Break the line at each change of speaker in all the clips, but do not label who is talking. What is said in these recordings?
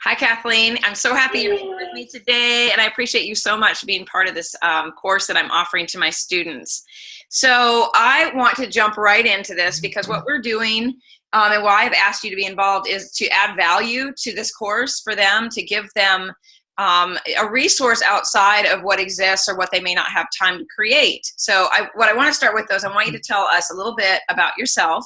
Hi, Kathleen. I'm so happy you're here with me today, and I appreciate you so much being part of this course that I'm offering to my students. So I want to jump right into this because what we're doing and why I've asked you to be involved is to add value to this course for them, to give them a resource outside of what exists or what they may not have time to create. So what I want to start with, though, is I want you to tell us a little bit about yourself,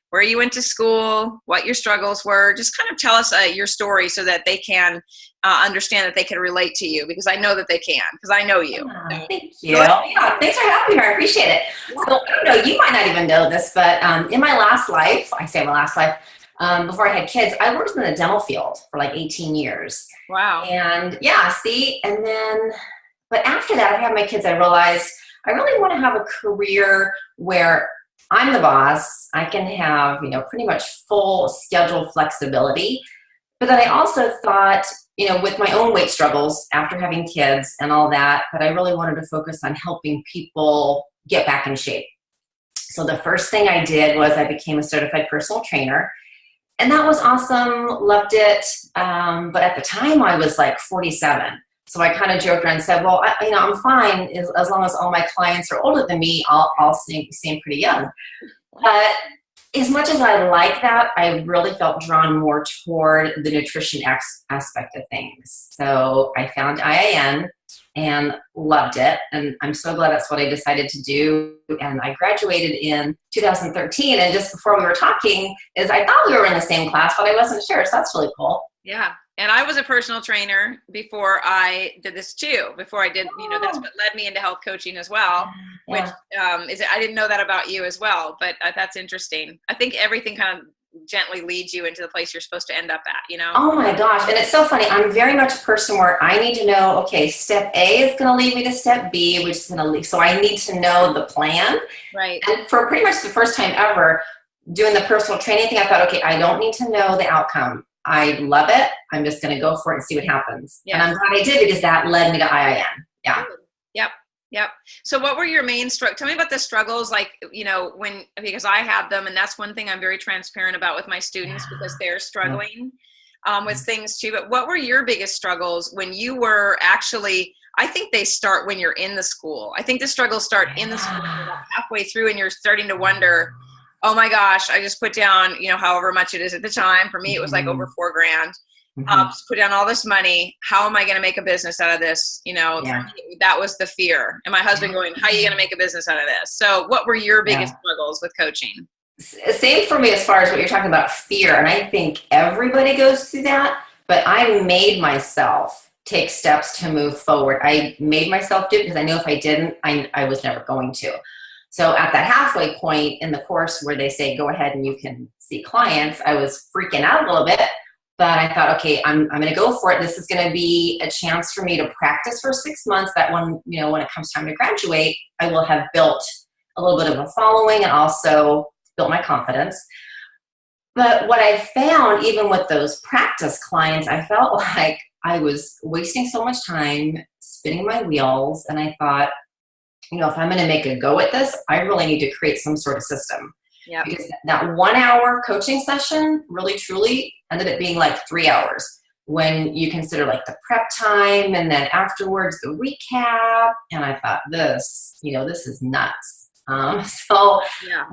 where you went to school, what your struggles were. Just kind of tell us your story so that they can understand that they can relate to you, because I know that they can, because I know you. So,
thank you. Yeah, thanks for having me here. I appreciate it. So I don't know, you might not even know this, but in my last life, I say my last life, before I had kids, I worked in the dental field for like 18 years.
Wow.
And yeah, and then, but after that, I had my kids, I realized I really want to have a career where I'm the boss. I can have, pretty much full schedule flexibility. But then I also thought, with my own weight struggles after having kids and all that, I really wanted to focus on helping people get back in shape. So the first thing I did was I became a certified personal trainer. And that was awesome. Loved it. But at the time I was like 47. So I kind of joked around and said, well, I'm fine as long as all my clients are older than me. I'll seem pretty young. But as much as I like that, I really felt drawn more toward the nutrition aspect of things. So I found IIN and loved it. And I'm so glad that's what I decided to do. And I graduated in 2013. And just before we were talking, I thought we were in the same class, but I wasn't sure. So that's really cool.
Yeah. And I was a personal trainer before I did this too. Before I did, that's what led me into health coaching as well, which I didn't know that about you as well, but that's interesting. I think everything kind of gently leads you into the place you're supposed to end up at,
Oh my gosh. And it's so funny. I'm very much a person where I need to know, okay, step A is going to lead me to step B, which is going to lead. So I need to know the plan.
Right.
And for pretty much the first time ever doing the personal training thing, I thought, okay, I don't need to know the outcome. I love it. I'm just going to go for it and see what happens. Yes. And I'm glad I did, because that led me to IIN. Yeah.
Yep. So what were your main struggles? Tell me about the struggles, because I have them, and that's one thing I'm very transparent about with my students, because they're struggling with things too. But what were your biggest struggles when you were actually, I think they start when you're in the school. I think the struggles start in the school, halfway through, and you're starting to wonder, oh my gosh, I just put down, however much it is at the time. For me, it was like over $4,000. Just put down all this money. How am I going to make a business out of this? That was the fear. And my husband going, how are you going to make a business out of this? So what were your biggest struggles with coaching?
Same for me as far as what you're talking about, fear. And I think everybody goes through that, but I made myself take steps to move forward. I made myself do it, because I know if I didn't, I was never going to. So at that halfway point in the course where they say, go ahead and you can see clients, I was freaking out a little bit, but I thought, okay, I'm going to go for it. This is going to be a chance for me to practice for 6 months, that when it comes time to graduate, I will have built a little bit of a following and also built my confidence. But what I found, even with those practice clients, I felt like I was wasting so much time spinning my wheels. And I thought, if I'm going to make a go at this, I really need to create some sort of system.
Yeah.
Because that 1 hour coaching session really truly ended up being like 3 hours when you consider like the prep time and then afterwards the recap. And I thought, this is nuts. So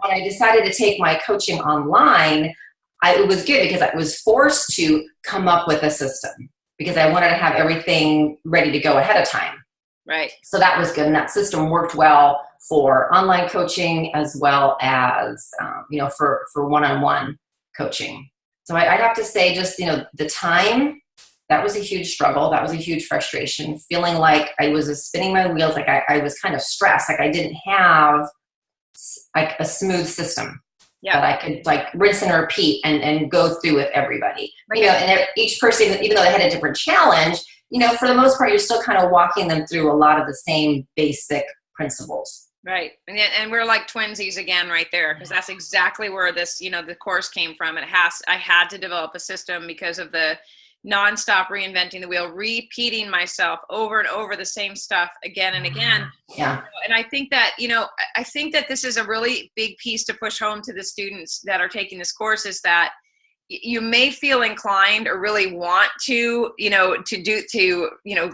when I decided to take my coaching online, it was good, because I was forced to come up with a system, because I wanted to have everything ready to go ahead of time.
Right.
So that was good. And that system worked well for online coaching as well as, for one-on-one coaching. So I'd have to say just, the time, that was a huge struggle. That was a huge frustration, feeling like I was spinning my wheels. Like I was kind of stressed. Like I didn't have like a smooth system that I could like rinse and repeat and go through with everybody, and each person, even though they had a different challenge, for the most part, you're still kind of walking them through a lot of the same basic principles.
Right. And we're like twinsies again right there, because that's exactly where this, the course came from. I had to develop a system because of the nonstop reinventing the wheel, repeating myself over and over the same stuff again and again.
Yeah.
And I think that, this is a really big piece to push home to the students that are taking this course, is that you may feel inclined or really want to,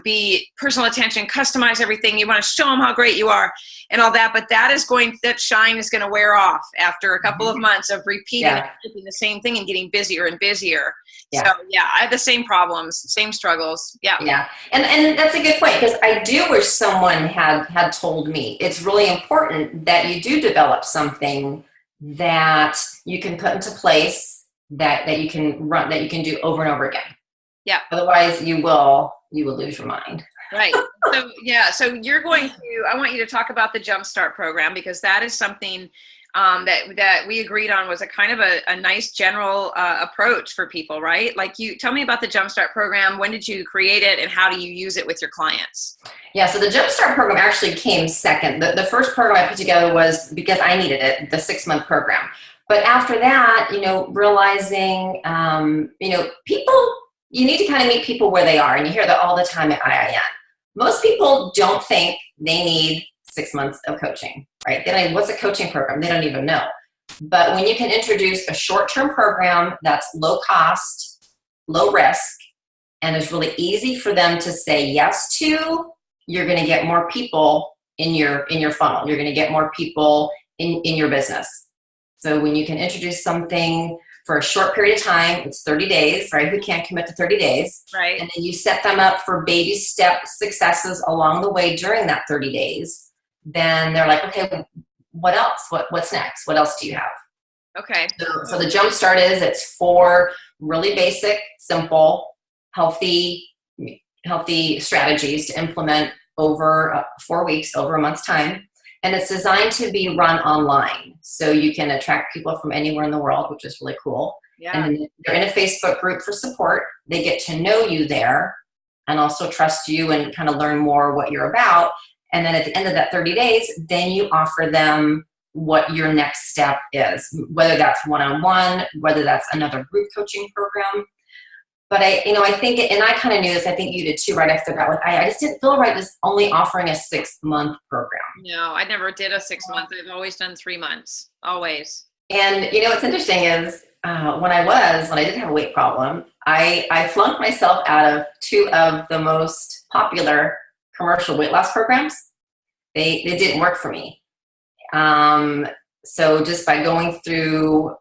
be personal attention, customize everything. You want to show them how great you are and all that, but that shine is going to wear off after a couple of months of repeating and doing the same thing and getting busier and busier. Yeah. So I have the same problems, same struggles. Yeah.
Yeah. And that's a good point, because I do wish someone had told me it's really important that you do develop something that you can put into place that you can run, that you can do over and over again.
Yeah.
Otherwise you will lose your mind.
Right. So I want you to talk about the Jumpstart program, because that is something that we agreed on was a kind of a nice general approach for people, right? Like, tell me about the Jumpstart program. When did you create it, and how do you use it with your clients?
Yeah, so the Jumpstart program actually came second. The first program I put together was because I needed it, the 6-month program. But after that, realizing, people, you need to kind of meet people where they are. And you hear that all the time at IIN. Most people don't think they need 6 months of coaching, right? They don't, what's a coaching program? They don't even know. But when you can introduce a short-term program that's low cost, low risk, and is really easy for them to say yes to, you're going to get more people in your funnel. You're going to get more people in your business. So when you can introduce something for a short period of time, it's 30 days, right? Who can't commit to 30 days?
Right. And
then you set them up for baby step successes along the way during that 30 days. Then they're like, okay, what else? What's next? What else do you have?
Okay.
So the Jumpstart it's 4 really basic, simple, healthy strategies to implement over 4 weeks, over a month's time. And it's designed to be run online. So you can attract people from anywhere in the world, which is really cool.
Yeah.
And then they're in a Facebook group for support. They get to know you there and also trust you and kind of learn more what you're about. And then at the end of that 30 days, then you offer them what your next step is, whether that's one-on-one, whether that's another group coaching program. But I think, and I kind of knew this, I think you did too, right after that. I just didn't feel right just only offering a 6-month program.
No, I never did a 6 month. I've always done 3 months, always.
And what's interesting is when I did have a weight problem, I flunked myself out of 2 of the most popular commercial weight loss programs. They didn't work for me. So just by going through,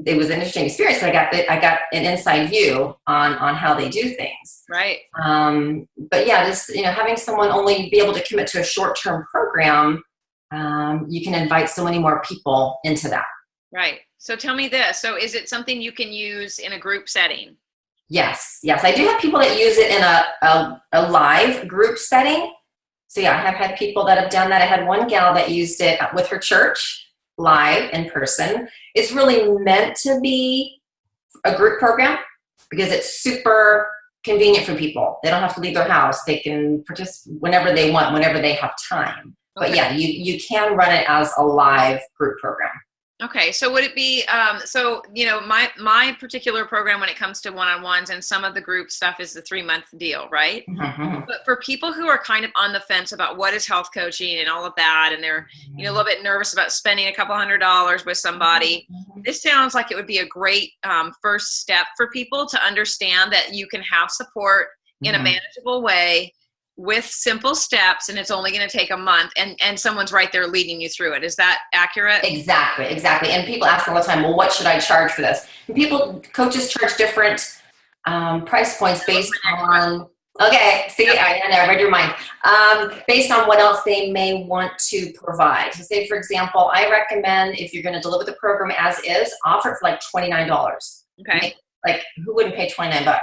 it was an interesting experience. I got an inside view on how they do things.
Right.
But yeah, just, having someone only be able to commit to a short-term program, you can invite so many more people into that.
Right. So tell me this. So is it something you can use in a group setting?
Yes. I do have people that use it in a live group setting. So yeah, I have had people that have done that. I had one gal that used it with her church, live in person. It's really meant to be a group program because it's super convenient for people. They don't have to leave their house. They can participate whenever they want, whenever they have time. Okay. But yeah, you can run it as a live group program.
Okay, so would it be, my particular program when it comes to one-on-ones and some of the group stuff is the 3-month deal, right? Mm-hmm. But for people who are kind of on the fence about what is health coaching and all of that, and they're, a little bit nervous about spending a couple $100 with somebody, this sounds like it would be a great first step for people to understand that you can have support in a manageable way with simple steps, and it's only going to take a month, and someone's right there leading you through it. Is that accurate?
Exactly. And people ask me all the time, well, what should I charge for this? And coaches charge different price points based on, okay, see, I read your mind. Based on what else they may want to provide. So say, for example, I recommend if you're going to deliver the program as is, offer it for like $29.
Okay.
Like, who wouldn't pay $29?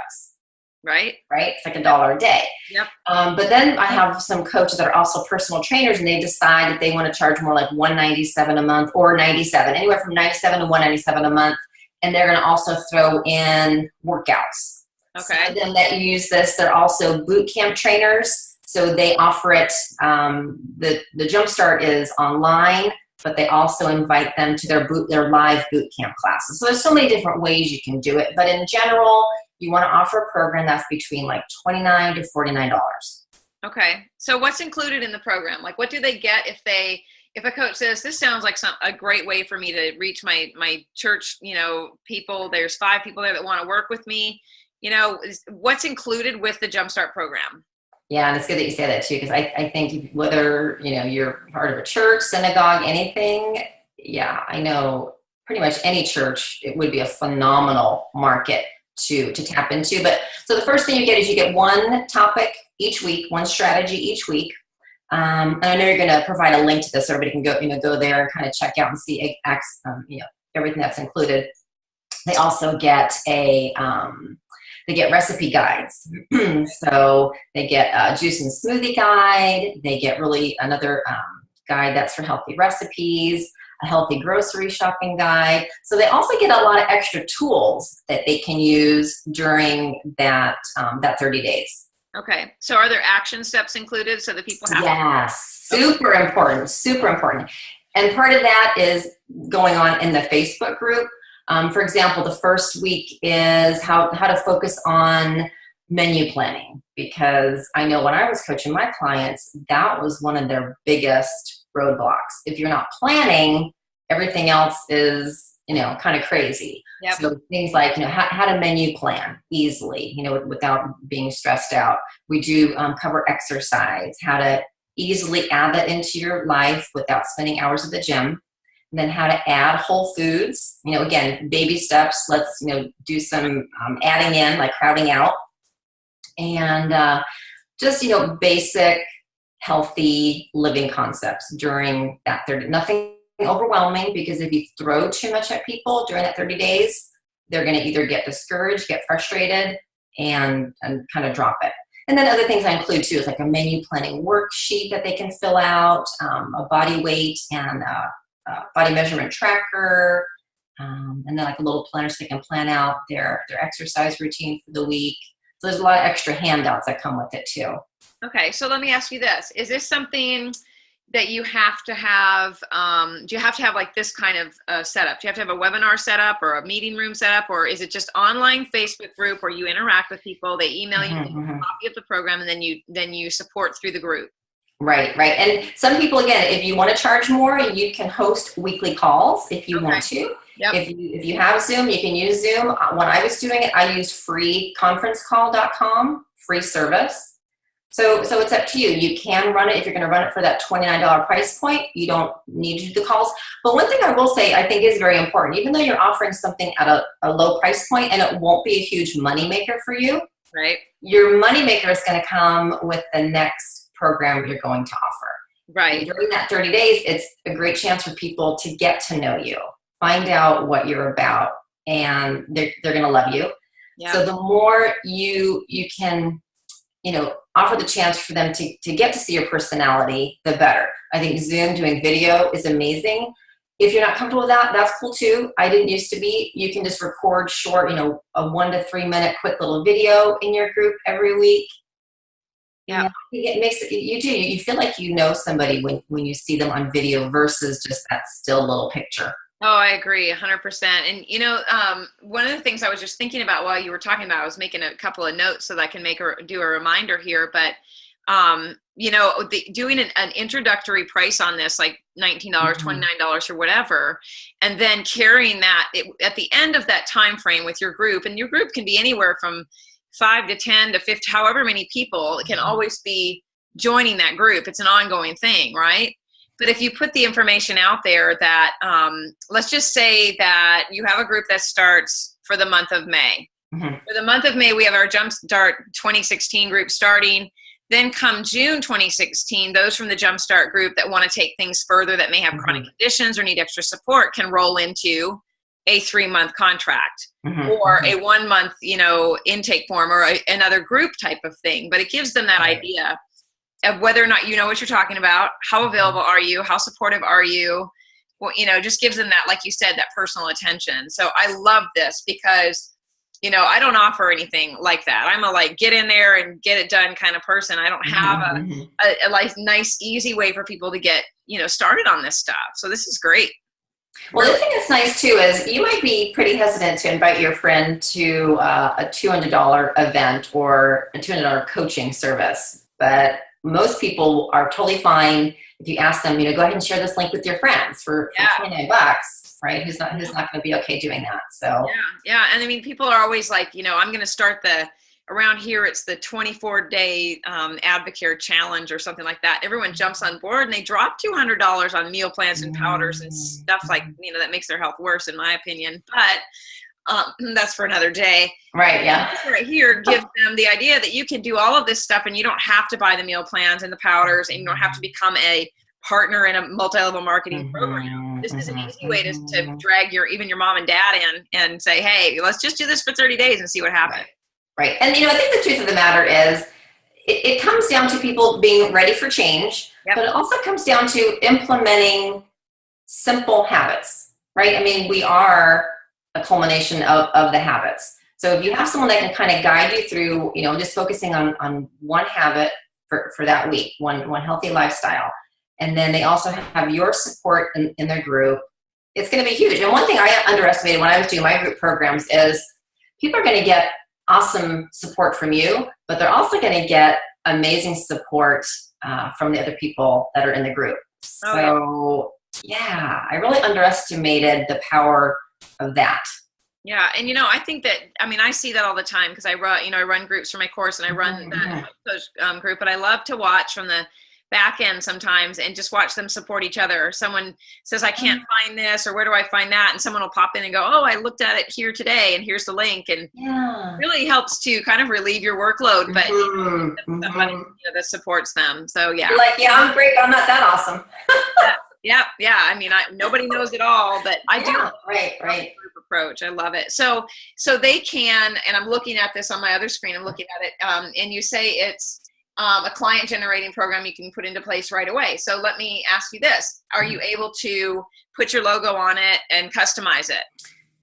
Right.
It's like $1 a day.
Yep.
But then I have some coaches that are also personal trainers, and they decide that they want to charge more like $197 a month or $97, anywhere from $97 to $197 a month. And they're going to also throw in workouts.
Okay.
So then that use this, they're also boot camp trainers. So they offer it. The Jumpstart is online, but they also invite them to their live boot camp classes. So there's so many different ways you can do it. But in general, you want to offer a program that's between like $29 to $49.
Okay. So what's included in the program? Like, what do they get if if a coach says, this sounds like a great way for me to reach my church, people, there's 5 people there that want to work with me, what's included with the Jumpstart program?
Yeah, and it's good that you say that too, because I think whether, you're part of a church, synagogue, anything, yeah, I know pretty much any church, it would be a phenomenal market to tap into. But so the first thing you get is you get one topic each week, one strategy each week. And I know you're going to provide a link to this so everybody can go there and kind of check out and see, everything that's included. They also get they get recipe guides. So they get a juice and smoothie guide. They get really another guide that's for healthy recipes, a healthy grocery shopping guide. So they also get a lot of extra tools that they can use during that 30 days.
Okay. So are there action steps included so that people have?
Yes. Super important. Super important. And part of that is going on in the Facebook group. For example, the first week is how to focus on menu planning, because I know when I was coaching my clients, that was one of their biggest roadblocks. If you're not planning, everything else is, kind of crazy.
Yep.
So things like, how to menu plan easily, without being stressed out. We do cover exercise, how to easily add that into your life without spending hours at the gym. And then how to add whole foods, again, baby steps. Let's, do some adding in, like crowding out. And just, basic healthy living concepts during that 30. Nothing overwhelming, because if you throw too much at people during that 30 days, they're going to either get discouraged, get frustrated, and kind of drop it. And then other things I include too is like a menu planning worksheet that they can fill out, a body weight and body measurement tracker, and then like a little planner so they can plan out their exercise routine for the week. So there's a lot of extra handouts that come with it too.
Okay, so let me ask you this. Is this something that you have to have, do you have to have like this kind of setup? Do you have to have a webinar set up or a meeting room set up, or is it just online Facebook group where you interact with people, they email you a copy of the program, and then you support through the group?
Right. And some people, again, if you want to charge more, you can host weekly calls if you want to.
Yep.
If you have Zoom, you can use Zoom. When I was doing it, I used freeconferencecall.com, free service. So it's up to you. You can run it if you're going to run it for that $29 price point. You don't need to do the calls. But one thing I will say I think is very important, even though you're offering something at a low price point and it won't be a huge moneymaker for you,
right?
Your moneymaker is going to come with the next program you're going to offer.
Right.
And during that 30 days, it's a great chance for people to get to know you, find out what you're about, and they're going to love you. Yeah. So the more you can, offer the chance for them to get to see your personality, the better. I think Zoom doing video is amazing. If you're not comfortable with that, that's cool too. I didn't used to be. You can just record short, a 1 to 3 minute quick little video in your group every week. Yeah, it makes it, you feel like you know somebody when you see them on video versus just that still little picture.
Oh, I agree 100%. And, one of the things I was just thinking about while you were talking about, I was making a couple of notes so that I can do a reminder here, but, doing an introductory price on this, like $19, $29 or whatever, and then carrying that at the end of that time frame with your group, and your group can be anywhere from 5 to 10 to 50, however many people can always be joining that group. It's an ongoing thing, right? But if you put the information out there that, let's just say that you have a group that starts for the month of May. For the month of May, we have our Jumpstart 2016 group starting. Then come June 2016, those from the Jumpstart group that want to take things further, that may have chronic conditions or need extra support, can roll into a 3-month contract or a 1-month, intake form, or another group type of thing. But it gives them that idea of whether or not you know what you're talking about, how available are you, how supportive are you, well, just gives them that, like you said, that personal attention. So I love this because, I don't offer anything like that. I'm a get in there and get it done kind of person. I don't have a nice, easy way for people to get, started on this stuff. So this is great.
Well, the thing that's nice too is you might be pretty hesitant to invite your friend to a $200 event or a $200 coaching service, but most people are totally fine if you ask them, go ahead and share this link with your friends for $29, right? Who's not going to be okay doing that? So
yeah. And I mean, people are always like, I'm going to start around here, it's the 24-day Advocare challenge or something like that. Everyone jumps on board and they drop $200 on meal plans and powders and stuff like, that makes their health worse, in my opinion. But that's for another day.
Right, yeah.
This right here gives them the idea that you can do all of this stuff and you don't have to buy the meal plans and the powders, and you don't have to become a partner in a multi-level marketing program. This is an easy way to drag even your mom and dad in and say, hey, let's just do this for 30 days and see what happens.
Right. And, I think the truth of the matter is it comes down to people being ready for change, but it also comes down to implementing simple habits, right? I mean, we are a culmination of the habits. So if you have someone that can kind of guide you through, just focusing on one habit for that week, one healthy lifestyle, and then they also have your support in their group, it's going to be huge. And one thing I underestimated when I was doing my group programs is people are going to get awesome support from you, but they're also going to get amazing support from the other people that are in the group. So I really underestimated the power of that.
Yeah. And, I think that, I see that all the time because I run groups for my course and I run the group, but I love to watch from the back end sometimes and just watch them support each other. Someone says, I can't find this, or where do I find that? And someone will pop in and go, oh, I looked at it here today and here's the link. And it really helps to kind of relieve your workload, but somebody that supports them. So yeah.
You're like, I'm great, but I'm not that awesome.
Yeah. Nobody knows it all, but I do.
Right.
Group approach. I love it. So they can, and I'm looking at this on my other screen, I'm looking at it, and you say it's a client generating program you can put into place right away. So let me ask you this. Are you able to put your logo on it and customize it?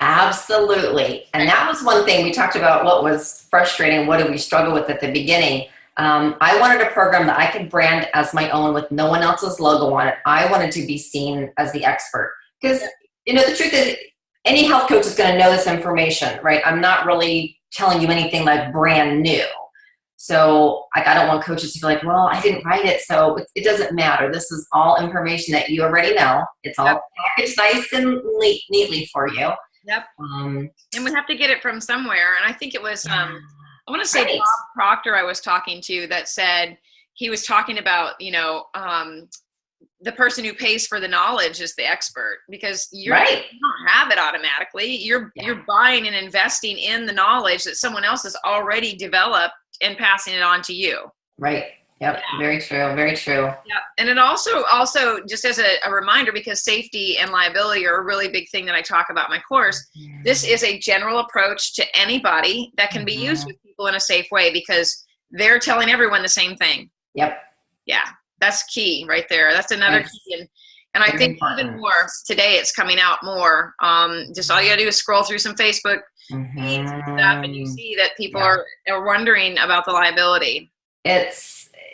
Absolutely. And that was one thing we talked about, what was frustrating, what did we struggle with at the beginning. I wanted a program that I could brand as my own with no one else's logo on it. I wanted to be seen as the expert because, the truth is any health coach is going to know this information, right? I'm not really telling you anything like brand new. So I don't want coaches to feel like, well, I didn't write it, so it doesn't matter. This is all information that you already know. It's all packaged nice and neatly for you.
Yep. And we have to get it from somewhere. And I think it was, I want to say Bob Proctor I was talking to that said, he was talking about, the person who pays for the knowledge is the expert, because you don't have it automatically. You're buying and investing in the knowledge that someone else has already developed and passing it on to you. Right.
Yep. Yeah. Very true. Very true.
Yeah. And it also just as a reminder, because safety and liability are a really big thing that I talk about in my course, this is a general approach to anybody that can be used with people in a safe way, because they're telling everyone the same thing.
Yep.
Yeah. That's key right there. That's another key. And I think even more today, it's coming out more. Just all you gotta do is scroll through some Facebook feeds and stuff, and you see that people are wondering about the liability.
And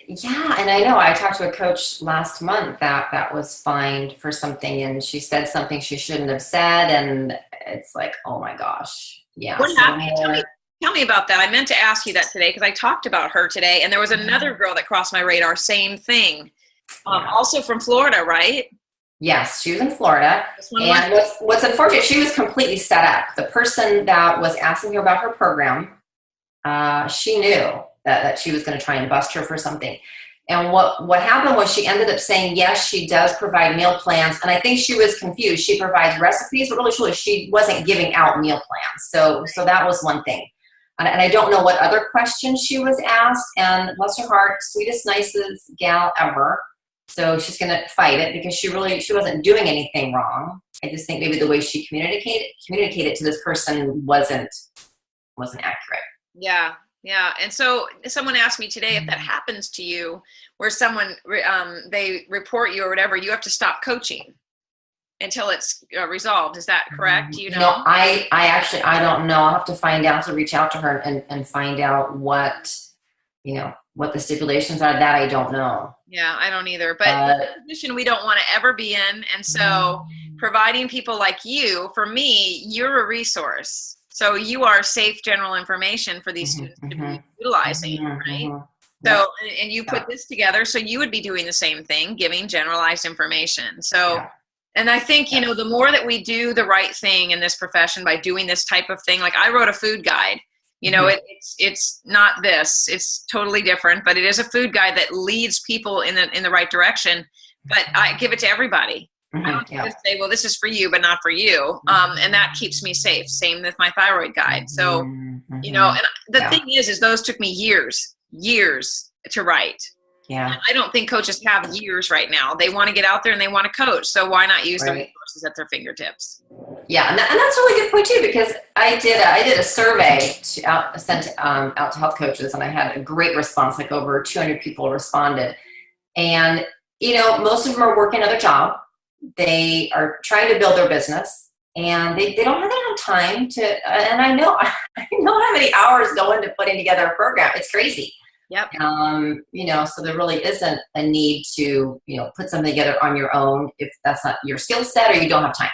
I know I talked to a coach last month that was fined for something, and she said something she shouldn't have said, and it's like, oh my gosh. Yeah.
What happened? Tell me about that. I meant to ask you that today because I talked about her today, and there was another girl that crossed my radar, same thing. Also from Florida, right?
Yes, she was in Florida. And what's unfortunate, she was completely set up. The person that was asking her about her program, she knew that she was going to try and bust her for something. And what happened was she ended up saying, yes, she does provide meal plans. And I think she was confused. She provides recipes, but really truly, she wasn't giving out meal plans. So that was one thing. And I don't know what other questions she was asked. And bless her heart, sweetest, nicest gal ever. So she's going to fight it because she wasn't doing anything wrong. I just think maybe the way she communicated to this person wasn't accurate.
Yeah. Yeah. And so someone asked me today, if that happens to you, where someone, they report you or whatever, you have to stop coaching until it's resolved. Is that correct? Do you know?
No, I actually, I don't know. I'll have to find out, to reach out to her and find out what the stipulations are. That I don't know.
Yeah, I don't either. But it's a position we don't want to ever be in. And so providing people like you, for me, you're a resource. So you are safe general information for these students to be utilizing, right? So, and you put this together, so you would be doing the same thing, giving generalized information. So, and I think, you know, the more that we do the right thing in this profession by doing this type of thing, like I wrote a food guide, you know, it's not this, it's totally different, but it is a food guide that leads people in the right direction. But I give it to everybody. I don't just say, well, this is for you, but not for you. And that keeps me safe. Same with my thyroid guide. So, you know, and the thing is those took me years to write. Yeah. And I don't think coaches have years right now. They want to get out there and they want to coach. So why not use the resources at their fingertips?
Yeah. And that's a really good point too, because I did a survey sent out to health coaches, and I had a great response. Like over 200 people responded. And, you know, most of them are working another job. They are trying to build their business, and they don't have enough time to, and I know how many hours go into putting together a program. It's crazy.
Yep.
You know, so there really isn't a need to, you know, put something together on your own if that's not your skill set or you don't have time.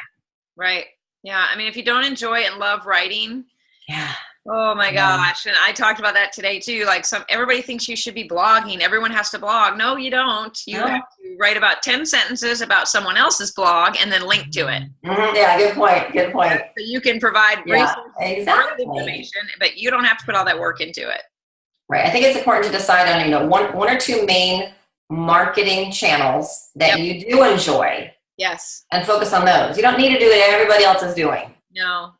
Right. Yeah. I mean, if you don't enjoy and love writing.
Yeah.
Oh my gosh. And I talked about that today too. Like everybody thinks you should be blogging. Everyone has to blog. No, you don't. You have to write about 10 sentences about someone else's blog and then link to it.
Yeah, good point. Good point.
So you can provide resources, information, but you don't have to put all that work into it.
Right. I think it's important to decide on, you know, one or two main marketing channels that you do enjoy.
Yes.
And focus on those. You don't need to do what everybody else is doing.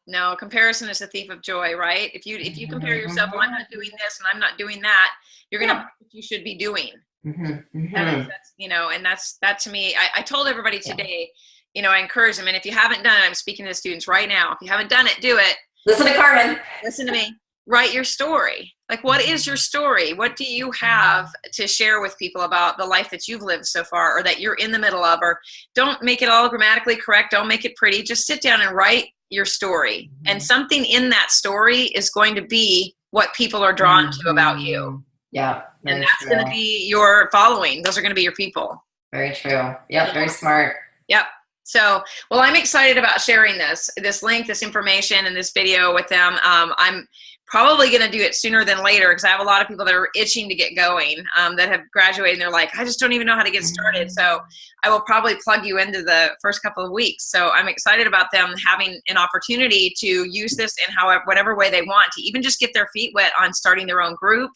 No. Comparison is the thief of joy, right? If you compare yourself, well, I'm not doing this and I'm not doing that, you're going to know what you should be doing. That's, you know, and that to me, I told everybody today, you know, I encourage them. And if you haven't done it, I'm speaking to the students right now. If you haven't done it, do it.
Listen to Carmen.
Listen to me. Write your story. Like, what is your story? What do you have to share with people about the life that you've lived so far, or that you're in the middle of? Or don't make it all grammatically correct. Don't make it pretty. Just sit down and write your story. And something in that story is going to be what people are drawn to about you.
Yeah.
And that's going to be your following. Those are going to be your people.
Very true. Yep. Very smart.
Yep. So, well, I'm excited about sharing this link, this information, and this video with them. I'm probably going to do it sooner than later because I have a lot of people that are itching to get going, that have graduated and they're like, I just don't even know how to get started. So I will probably plug you into the first couple of weeks. So I'm excited about them having an opportunity to use this in whatever way they want to even just get their feet wet on starting their own group.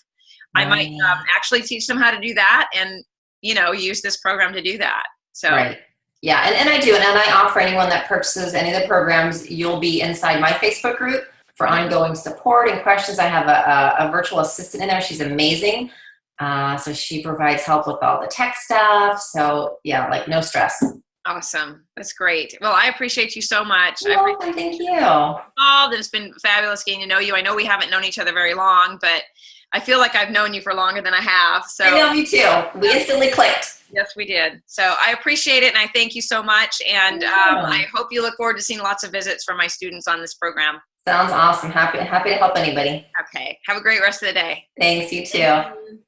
I might actually teach them how to do that and, you know, use this program to do that. So. Right.
Yeah. And I do. And I offer anyone that purchases any of the programs, you'll be inside my Facebook group for ongoing support and questions. I have a virtual assistant in there. She's amazing. So she provides help with all the tech stuff. So yeah, like no stress.
Awesome. That's great. Well, I appreciate you so much.
Thank you.
It's been fabulous getting to know you. I know we haven't known each other very long, but I feel like I've known you for longer than I have. So
I know, me too. We instantly clicked.
Yes, we did. So I appreciate it, and I thank you so much. And I hope you look forward to seeing lots of visits from my students on this program.
Sounds awesome. Happy to help anybody.
Okay. Have a great rest of the day.
Thanks. You too.